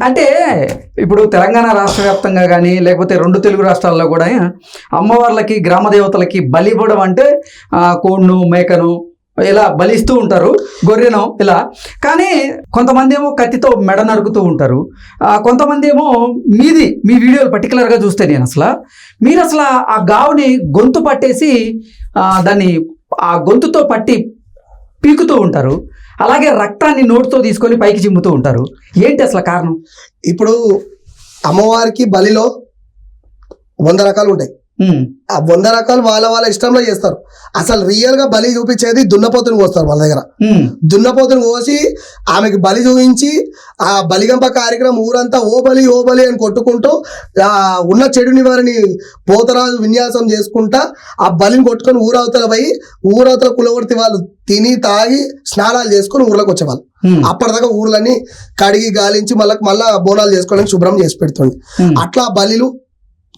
అంటే ఇప్పుడు తెలంగాణ రాష్ట్ర వ్యాప్తంగా కానీ లేకపోతే 2 తెలుగు రాష్ట్రాల్లో కూడా అమ్మవార్లకి గ్రామ దేవతలకి బలి ఇవ్వడం అంటే కోడ్ను మేకను ఇలా బలిస్తూ ఉంటారు, గొర్రెను ఇలా. కానీ కొంతమంది ఏమో కత్తితో మెడ నరుకుతూ ఉంటారు, కొంతమంది ఏమో మీ వీడియోలు పర్టికులర్గా చూస్తే మీరు అసలు ఆ గావుని గొంతు పట్టేసి దాన్ని ఆ గొంతుతో పట్టి పీకుతూ ఉంటారు, అలాగే రక్తాన్ని నోటితో తీసుకొని పైకి చిమ్ముతూ ఉంటారు. ఏంటి అసలు కారణం? ఇప్పుడు అమ్మవారికి బలిలో 100 రకాలు ఉంటాయి. ఆ 100 రకాలు వాళ్ళ ఇష్టంలో చేస్తారు. అసలు రియల్ గా బలి చూపించేది దున్నపోతుని కోస్తారు వాళ్ళ దగ్గర. దున్నపోతుని కోసి ఆమెకి బలి చూపించి ఆ బలిగంప కార్యక్రమం ఊరంతా ఓ బలి అని కొట్టుకుంటూ ఉన్న చెడు నివారిని పోతరాజు విన్యాసం చేసుకుంటా ఆ బలిని కొట్టుకొని ఊరవతల కులవర్తి వాళ్ళు తిని తాగి స్నానాలు చేసుకొని ఊర్లోకి వచ్చేవాళ్ళు. అప్పటిదాకా ఊర్లన్నీ కడిగి గాలించి మళ్ళా బోనాలు చేసుకోవడానికి శుభ్రం చేసి పెడుతుంది. అట్లా బలిలు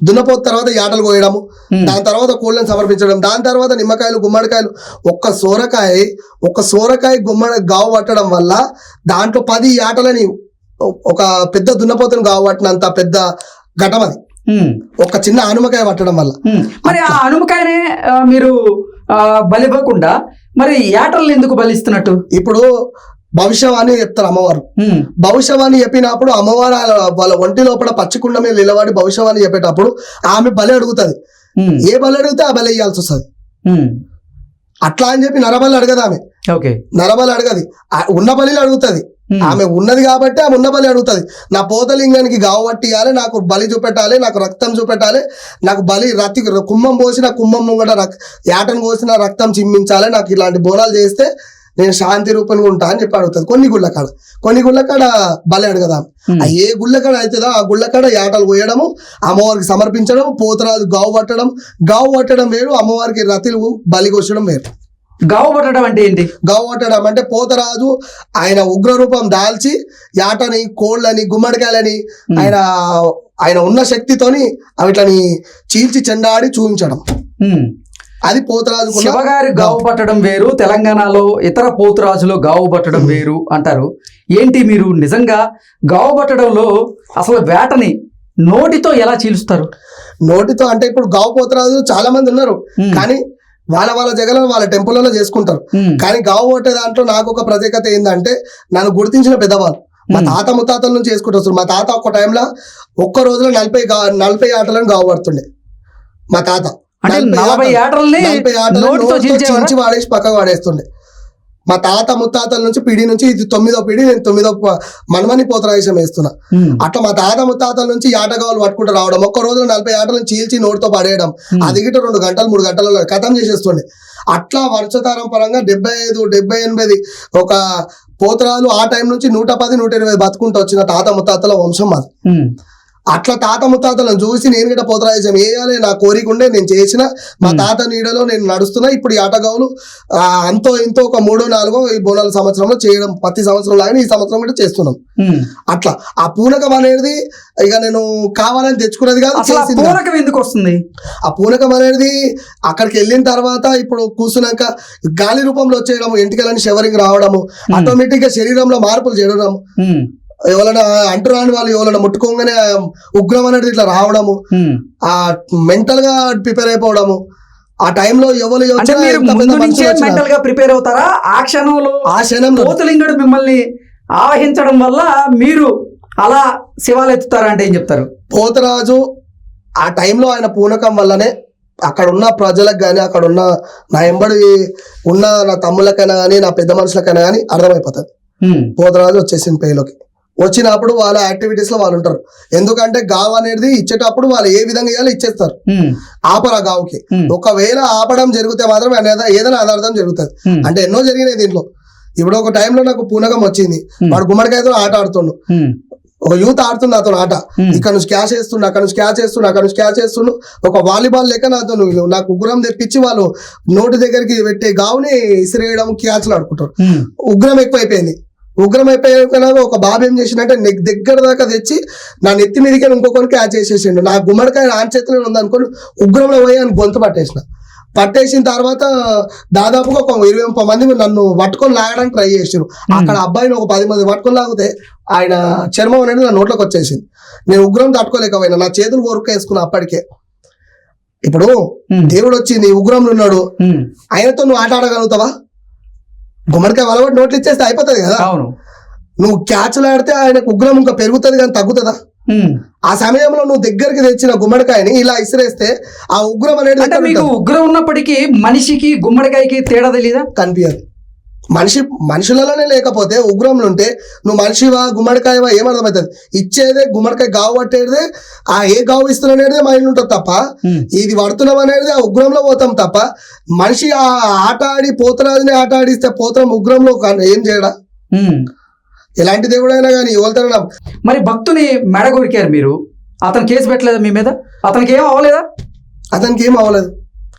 దున్నపోతు తర్వాత యాటలు కోయడము, దాని తర్వాత కోళ్ళని సమర్పించడం, దాని తర్వాత నిమ్మకాయలు గుమ్మడికాయలు ఒక్క సోరకాయ గావు పట్టడం వల్ల దాంట్లో 10 యాటలని ఒక పెద్ద దున్నపోతుని గావు పట్టినంత పెద్ద ఘటం అది, ఒక చిన్న హనుమకాయ పట్టడం వల్ల. మరి ఆ హనుమకాయనే మీరు బలివ్వకుండా మరి యాటల్ని ఎందుకు బలిస్తున్నట్టు? ఇప్పుడు భవిష్యవాణి చెప్తారు అమ్మవారు. భవిష్యవాణి చెప్పినప్పుడు అమ్మవారు వాళ్ళ ఒంటి లోపల పచ్చికుండ మీద నిలబడి భవిష్యవాణి చెప్పేటప్పుడు ఆమె బలి అడుగుతుంది. ఏ బలి అడిగితే ఆ బలి ఇయ్యాల్సి వస్తుంది. అట్లా అని చెప్పి నరబలి అడగదు ఆమె. నరబలి అడగది, ఉన్న బలిని అడుగుతుంది. ఆమె ఉన్నది కాబట్టి ఆమె ఉన్న బలి అడుగుతుంది. నా పోతలింగానికి గావు పట్టియాలి, నాకు బలి చూపెట్టాలి, నాకు రక్తం చూపెట్టాలి, నాకు బలి కుంభం పోసిన కుంభం ముంగట యాటను కోసిన రక్తం చిమ్మించాలి, నాకు ఇలాంటి బోనాలు చేస్తే నేను శాంతి రూపంగా ఉంటా అని చెప్పి అడుగుతుంది. కొన్ని గుళ్ళకాడ బలి అడగదాం. ఏ గుళ్ళకాడ అవుతుందో ఆ గుళ్ళకాడ యాటలు కోయడము, అమ్మవారికి సమర్పించడం, పోతరాజు గావు పట్టడం వేరు, అమ్మవారికి రతిలు బలి కోసడం వేరు. గావు పట్టడం అంటే ఏంటి? గావు పట్టడం అంటే పోతరాజు ఆయన ఉగ్రరూపం దాల్చి యాటని, కోళ్ళని, గుమ్మడికాయలని ఆయన ఉన్న శక్తితోని అవిట్లని చీల్చి చెండాడి చూపించడం. అది పోతురాజు. శివగారి గావు పట్టడం వేరు, తెలంగాణలో ఇతర పోతురాజులో గావు పట్టడం వేరు అంటారు. ఏంటి మీరు నిజంగా గావు పట్టడంలో అసలు వేటని నోటితో ఎలా చీలుస్తారు? నోటితో అంటే ఇప్పుడు గావు పోతురాజు చాలా మంది ఉన్నారు, కానీ వాళ్ళ జగలను వాళ్ళ టెంపుల్లో చేసుకుంటారు. కానీ గావు పట్టే దాంట్లో నాకు ఒక ప్రత్యేకత ఏంటంటే నన్ను గుర్తించిన పెద్దవాళ్ళు మా తాత ముత్తాతల నుంచి చేసుకుంటూ వస్తారు. మా తాత ఒక టైంలో ఒక్క రోజులో 40 ఆటలను గావు పడుతుండే. మా తాత 40 ఆటల్ని చించి వాడేసి పక్కకు వాడేస్తుండే. మా తాత ముత్తాతల నుంచి పిడి నుంచి ఇది 9వ పిడి, నేను 9వ మనమని పోతరాజం వేస్తున్నా. అట్లా మా తాత ముత్తాతల నుంచి ఆటగావులు పట్టుకుంటూ రావడం, ఒక్క రోజులో 40 ఆటలను చీల్చి నోటితో పడేయడం, అది గిట్ట 2 గంటలు 3 గంటలలో కథం చేసేస్తుండే. అట్లా వర్షతరం పరంగా 75, 78 ఒక పోతరాలు ఆ టైం నుంచి 110, 120 బతుకుంటూ వచ్చిన తాత ముత్తాతల వంశం మాది. అట్లా తాత ముత్తాతలను చూసి నేను కూడా పోతరాజం వేయాలి నా కోరిక ఉండే, నేను చేసిన మా తాత నీడలో నేను నడుస్తున్నా. ఇప్పుడు ఈ ఆటగావులు అంతో ఇంతో ఒక 3-4 ఈ బోనాల సంవత్సరంలో చేయడం, ప్రతి సంవత్సరం లాగానే ఈ సంవత్సరం కూడా చేస్తున్నాం. అట్లా ఆ పూనకం అనేది ఇక నేను కావాలని తెచ్చుకున్నది కాదు. పూనకం ఎందుకు వస్తుంది? ఆ పూనకం అనేది అక్కడికి వెళ్ళిన తర్వాత ఇప్పుడు కూర్చున్నాక గాలి రూపంలో వచ్చేయడం, ఎంటికలని షవరింగ్ రావడము, ఆటోమేటిక్ గా శరీరంలో మార్పులు చేయడం, ఎవరైనా అంటురాని వాళ్ళు ఎవరైనా ముట్టుకోగానే ఉగ్రం అనేది ఇట్లా రావడము, ఆ మెంటల్ గా ప్రిపేర్ అయిపోవడము. ఆ టైంలో మెంటల్ గా ప్రిపేర్ అవుతారా? ఆ క్షణంలో పోతులింగుడు మిమ్మల్ని ఆవహించడం వల్ల మీరు అలా శివాలు ఎత్తుతారా అంటే ఏం చెప్తారు? పోతరాజు ఆ టైంలో ఆయన పూనకం వల్లనే అక్కడ ఉన్న ప్రజలకు కానీ, అక్కడ ఉన్న నా ఎంబడి ఉన్న నా తమ్ముళ్ళకైనా కానీ, నా పెద్ద మనుషులకైనా కానీ అర్థమైపోతుంది. పోతరాజు వచ్చేసింది పేలోకి. వచ్చినప్పుడు వాళ్ళ యాక్టివిటీస్ లో వాళ్ళు ఉంటారు. ఎందుకంటే గావు అనేది ఇచ్చేటప్పుడు వాళ్ళు ఏ విధంగా ఇవ్వాలో ఇచ్చేస్తారు. ఆపరా గావుకి ఒకవేళ ఆపడం జరిగితే మాత్రం ఏదైనా అనర్థం జరుగుతుంది. అంటే ఎన్నో జరిగినాయి దీంట్లో. ఇప్పుడు ఒక టైంలో నాకు పూనకం వచ్చింది, వాడు గుమ్మడికాయతో ఆట ఆడుతుండు, ఒక యూత్ ఆడుతుంది అతను ఆట, ఇక్కడ నుంచి క్యాచ్ చేస్తుండు, అక్కడ నుంచి క్యాచ్ చేస్తుండు, ఒక వాలీబాల్ లెక్క నాకు ఉగ్రం తెప్పించి వాళ్ళు నోటి దగ్గరికి పెట్టే గావుని ఇసిరేయడం, క్యాచ్లు ఆడుకుంటారు. ఉగ్రం ఎక్కువైపోయింది. ఉగ్రం అయిపోయాక ఒక బాబు ఏం చేసిందంటే దగ్గర దాకా తెచ్చి నా నెత్తి మీదకి ఇంకొకరికి క్యాచ్ చేసేసిండు. నా గుమ్మడికాయ ఆన్ చేతిలో ఉందనుకొని ఉగ్రంలో పోయి అని గొంతు పట్టేసిన. పట్టేసిన తర్వాత దాదాపుగా ఒక 20-30 మంది నన్ను పట్టుకొని లాగడానికి ట్రై చేసారు. అక్కడ అబ్బాయిని ఒక 10 మంది పట్టుకొని లాగితే ఆయన చర్మం అనేది నా నోట్లోకి వచ్చేసింది. నేను ఉగ్రం తట్టుకోలేకపోయినా, నా చేతులు కొరుకేసుకున్నా అప్పటికే. ఇప్పుడు దేవుడు వచ్చింది, ఉగ్రంలో ఉన్నాడు, ఆయనతో నువ్వు ఆట ఆడగలుగుతావా? గుమ్మడికాయ వలబడి నోట్లు ఇచ్చేస్తే అయిపోతుంది కదా. నువ్వు క్యాచ్లు ఆడితే ఆయనకు ఉగ్రం ఇంకా పెరుగుతుంది కానీ తగ్గుతుందా? ఆ సమయంలో నువ్వు దగ్గరికి తెచ్చిన గుమ్మడికాయని ఇలా ఇసిరేస్తే ఆ ఉగ్రం అనేది మీకు ఉగ్రం ఉన్నప్పటికీ మనిషికి గుమ్మడికాయకి తేడా తెలీదా? కనిపించదు. మనుషులలోనే లేకపోతే ఉగ్రంలో ఉంటే నువ్వు మనిషివా గుమ్మడికాయవా ఏమర్థమవుతుంది? ఇచ్చేదే గుమ్మడికాయ గావు పట్టేదే, ఆ ఏ గావు ఇస్తున్ననేది మా ఇల్లు ఉంటుంది తప్ప, ఇది పడుతున్నాం అనేది ఆ ఉగ్రంలో పోతాం తప్ప, మనిషి ఆ ఆట ఆడి పోతరాజుని ఆట ఆడిస్తే పోతరం ఉగ్రంలో ఏం చేయడా? ఎలాంటి దేవుడైనా కానీ ఎవరితో. మరి భక్తుని మెడగొరికారు మీరు, అతను కేసు పెట్టలేదా మీ మీద? అతనికి ఏం అవ్వలేదా? అతనికి ఏం అవ్వలేదు.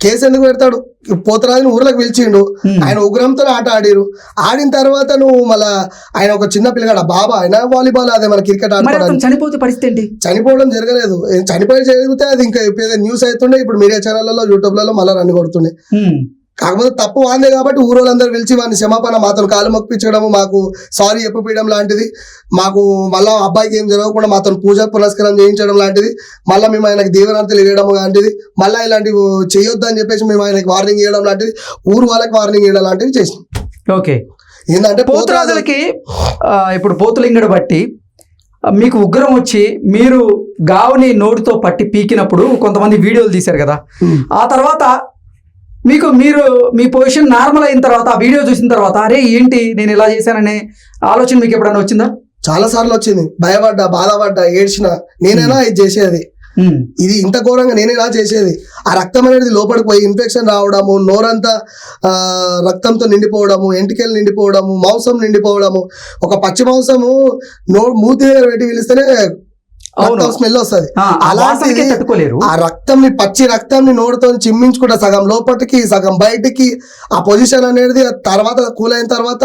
కేసు ఎందుకు పెడతాడు? పోతరాజుని ఊర్లోకి పిలిచిండు, ఆయన ఉగ్రంతో ఆట ఆడిరు. ఆడిన తర్వాత నువ్వు మళ్ళా ఆయన ఒక చిన్న పిల్లగాడు బాబా, ఆయన వాలీబాల్ అదే మన క్రికెట్ ఆడుకోవడానికి. చనిపోతే పరిస్థితి ఏంటి? చనిపోవడం జరగలేదు. చనిపోయి జరిగితే అది ఇంకా న్యూస్ అవుతుండే, ఇప్పుడు మీడియా ఛానళ్లలో యూట్యూబ్లలో మళ్ళీ రన్ కొడుతుండే. కాకపోతే తప్పు వాందే కాబట్టి ఊరోళ్ళందరూ పిలిచి వాడిని క్షమాపణ మాతో కాలు మొక్కించడము, మాకు సారీ చెప్పియడం లాంటిది, మాకు మళ్ళీ అబ్బాయికి ఏం జరగకుండా మాతో పూజ పురస్కారం చేయించడం లాంటిది, మళ్ళీ మేము ఆయనకి దీవెనార్థులు ఇవ్వడం లాంటిది, మళ్ళీ ఇలాంటివి చేయొద్దు అని చెప్పేసి మేము ఆయనకి వార్నింగ్ ఇవ్వడం లాంటిది, ఊరు వాళ్ళకి వార్నింగ్ ఇవ్వడం లాంటివి చేసినాం. ఓకే. ఏంటంటే పోతురాజులకి ఇప్పుడు పోతులింగడు బట్టి మీకు ఉగ్రం వచ్చి మీరు గావుని నోటితో పట్టి పీకినప్పుడు కొంతమంది వీడియోలు తీశారు కదా, ఆ తర్వాత మీరు మీ పొజిషన్ నార్మల్ అయిన తర్వాత ఆ వీడియో చూసిన తర్వాత అరే ఏంటి నేను ఇలా చేశాననే ఆలోచన మీకు ఎప్పుడైనా వచ్చిందా? చాలా సార్లు వచ్చింది. భయపడ్డా, బాధపడ్డా, ఏడ్చిన. నేనైనా ఇది చేసేది, ఇది ఇంత ఘోరంగా నేనేలా చేసేది. ఆ రక్తం అనేది లోపలికి పోయి ఇన్ఫెక్షన్ రావడము, నోరంతా రక్తంతో నిండిపోవడము, ఎంటికలు నిండిపోవడము, మాంసం నిండిపోవడము. ఒక పచ్చి మాంసము మూతి దగ్గర పెట్టి పిలిస్తేనే స్మెల్ వస్తుంది. అలాంటిది ఆ రక్తంని, పచ్చి రక్తాన్ని నోటితో చిమ్మించుకుంటా సగం లోపలికి సగం బయటికి, ఆ పొజిషన్ అనేది తర్వాత కూల్ అయిన తర్వాత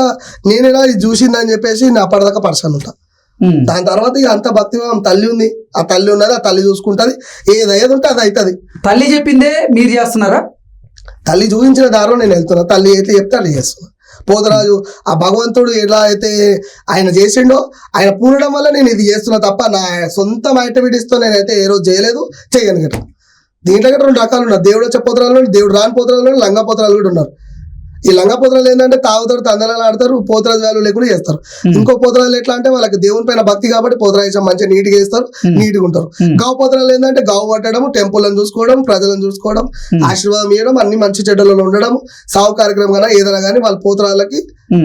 నేను ఇలా ఇది చూసిందని చెప్పేసి నా అప్పటిదాకా పర్సన్ ఉంటా. దాని తర్వాత ఇక అంత భక్తిభావం తల్లి ఉంది, ఆ తల్లి ఉన్నది, ఆ తల్లి చూసుకుంటది, ఏది ఉంటే అది అవుతుంది. తల్లి చెప్పిందే మీరు చేస్తున్నారా? తల్లి చూపించిన దారిలో నేను వెళ్తున్నా, తల్లి అయితే చెప్తే అది చేస్తున్నా. పోతరాజు ఆ భగవంతుడు ఎలా అయితే ఆయన చేసిండో ఆయన పూనడం వల్ల నేను ఇది చేస్తున్నా తప్ప నా సొంత యాక్టివిటీస్తో నేనైతే ఏ రోజు చేయలేదు, చేయను కదా. దీంట్లో కూడా 2 రకాలు ఉన్నారు. దేవుడు వచ్చే పోతరాలు, దేవుడు రాని పోతరాలు, లంగా పోతరాలు కూడా ఉన్నారు. ఈ లంగా పోతరాలు ఏంటంటే తాగుతారు, తందనాలు ఆడతారు, పోతరాజు వాల్యూ లేకుండా చేస్తారు. ఇంకో పోతరాలు ఎట్లా అంటే వాళ్ళకి దేవుని పైన భక్తి కాబట్టి పోతరాజు మంచిగా నీట్గా చేస్తారు, నీట్గా ఉంటారు. గావు పోతరాలు ఏంటంటే గావు పట్టడం, టెంపుల్ని చూసుకోవడం, ప్రజలను చూసుకోవడం, ఆశీర్వాదం ఇవ్వడం, అన్ని మంచి చెడ్డలలో ఉండడం, సాగు కార్యక్రమం కానీ ఏదైనా కానీ వాళ్ళ పోతరాలకి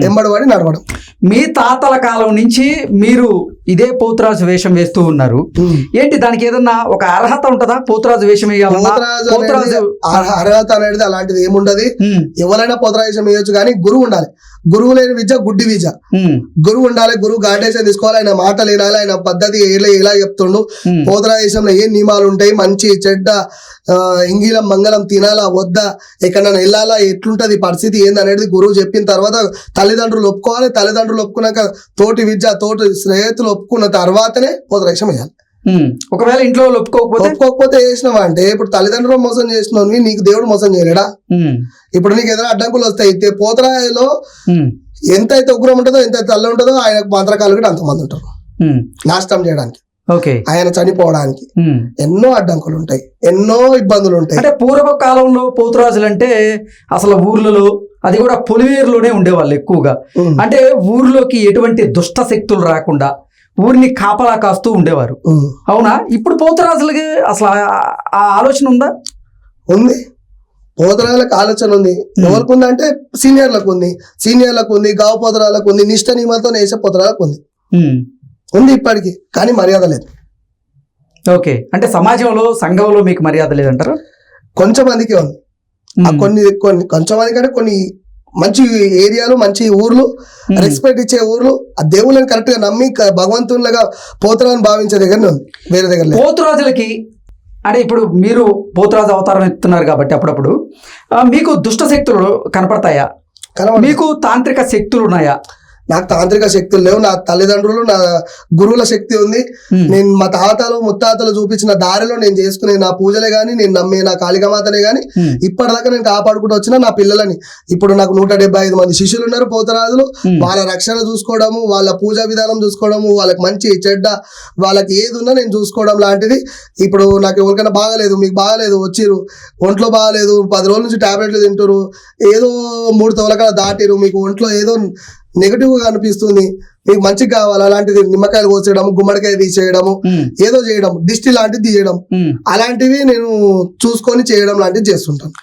ఎంబడబడి నడవడం. మీ తాతల కాలం నుంచి మీరు ఇదే పోతురాజు వేషం వేస్తూ ఉన్నారు. ఏంటి దానికి ఏదన్నా ఒక అర్హత ఉంటుందా? పోతురాజు వేషం వేయాలన్నా అర్హత అనేది అలాంటిది ఏముండదు. ఎవరైనా పోతురాజు వేషం వేయొచ్చు, కానీ గురువు ఉండాలి. గురువు లేని విద్య గుడ్డి విద్య. గురువు ఉండాలి, గురువు గార్డేషన్ తీసుకోవాలి, ఆయన మాటలు వినాలి, ఆయన పద్ధతి ఎలా చెప్తుండు, పోతురాజేశంలో ఏ నియమాలు ఉంటాయి, మంచి చెడ్డ, ఇంగిలం మంగళం తినాలా వద్దా, ఎక్కడైనా వెళ్ళాలా, ఎట్లుంటది పరిస్థితి ఏందనేది గురువు చెప్పిన తర్వాత తల్లిదండ్రులు ఒప్పుకోవాలి. తల్లిదండ్రులు ఒప్పుకున్నాక తోటి విద్య, తోటి స్నేహితులు ఒప్పుకున్న తర్వాతనే పోతురాజేశం వేయాలి. ఒకవేళ ఇంట్లో ఒప్పుకోకపోతే వేసినావా అంటే, ఇప్పుడు తల్లిదండ్రులు మోసం చేసినవి నీకు దేవుడు మోసం చేయలేడా? ఇప్పుడు నీకు ఏదైనా అడ్డంకులు వస్తాయి. పోతరాజులో ఎంతైతే ఉగ్రం ఉంటుందో, ఎంతైతే తల్లి ఉంటుందో, ఆయనకు మంత్రకాలు కూడా అంతమంది ఉంటారు నాశనం చేయడానికి, ఆయన చనిపోవడానికి. ఎన్నో అడ్డంకులు ఉంటాయి, ఎన్నో ఇబ్బందులు ఉంటాయి. అంటే పూర్వ కాలంలో పోతురాజులు అంటే అసలు ఊర్లలో, అది కూడా పొలివేరులోనే ఉండేవాళ్ళు ఎక్కువగా. అంటే ఊర్లోకి ఎటువంటి దుష్ట శక్తులు రాకుండా ఊరిని కాపలా కాస్తూ ఉండేవారు. అవునా? ఇప్పుడు పోతురాజులకి అసలు ఆ ఆలోచన ఉందా? ఉంది. పోతరాలకు ఆలోచన ఉంది. ఎవరికి ఉంది అంటే సీనియర్లకు ఉంది, గావు పోతరాలకు ఉంది, నిష్ఠ నియమాలతో వేసే పోతరాలకు ఉంది ఇప్పటికీ, కానీ మర్యాద లేదు. ఓకే. అంటే సమాజంలో, సంఘంలో మీకు మర్యాద లేదంటారు? కొంచెం మందికే ఉంది. కొంచెం మంది కంటే కొన్ని మంచి ఏరియాలు, మంచి ఊర్లు, రెస్పెక్ట్ ఇచ్చే ఊర్లు, ఆ దేవుళ్ళని కరెక్ట్ గా నమ్మి భగవంతునిగా పోతురాజుని భావించే దగ్గర ఉంది, వేరే దగ్గర. పోతురాజులకి అంటే ఇప్పుడు మీరు పోతురాజు అవతారం ఎత్తున్నారు కాబట్టి అప్పుడప్పుడు మీకు దుష్ట శక్తులు కనపడతాయా? మీకు తాంత్రిక శక్తులు ఉన్నాయా? నాకు తాంత్రిక శక్తులు లేవు. నా తల్లిదండ్రులు, నా గురువుల శక్తి ఉంది. నేను మా తాతలు ముత్తాతలు చూపించిన దారిలో నేను చేసుకునే నా పూజలే గాని, నేను నమ్మే నా కాళికామాతనే గాని ఇప్పటిదాకా నేను కాపాడుకుంటూ వచ్చిన నా పిల్లలని. ఇప్పుడు నాకు 175 మంది శిష్యులు ఉన్నారు, పోతరాజులు. వాళ్ళ రక్షణ చూసుకోవడము, వాళ్ళ పూజా విధానం చూసుకోవడము, వాళ్ళకి మంచి చెడ్డ, వాళ్ళకి ఏది ఉన్నా నేను చూసుకోవడం లాంటిది. ఇప్పుడు నాకు ఎవరికైనా బాగాలేదు, మీకు బాగాలేదు, వచ్చిరు ఒంట్లో బాగాలేదు, 10 రోజుల నుంచి టాబ్లెట్లు తింటారు, ఏదో 3 తోలకాల దాటిరు, మీకు ఒంట్లో ఏదో నెగటివ్ గా అనిపిస్తుంది, మీకు మంచిగా కావాలి, అలాంటిది నిమ్మకాయలు కోసేయడం, గుమ్మడికాయ తీసేయడము, ఏదో చేయడం, దిష్టి లాంటిది తీయడం, అలాంటివి నేను చూసుకొని చేయడం లాంటివి చేస్తుంటాను.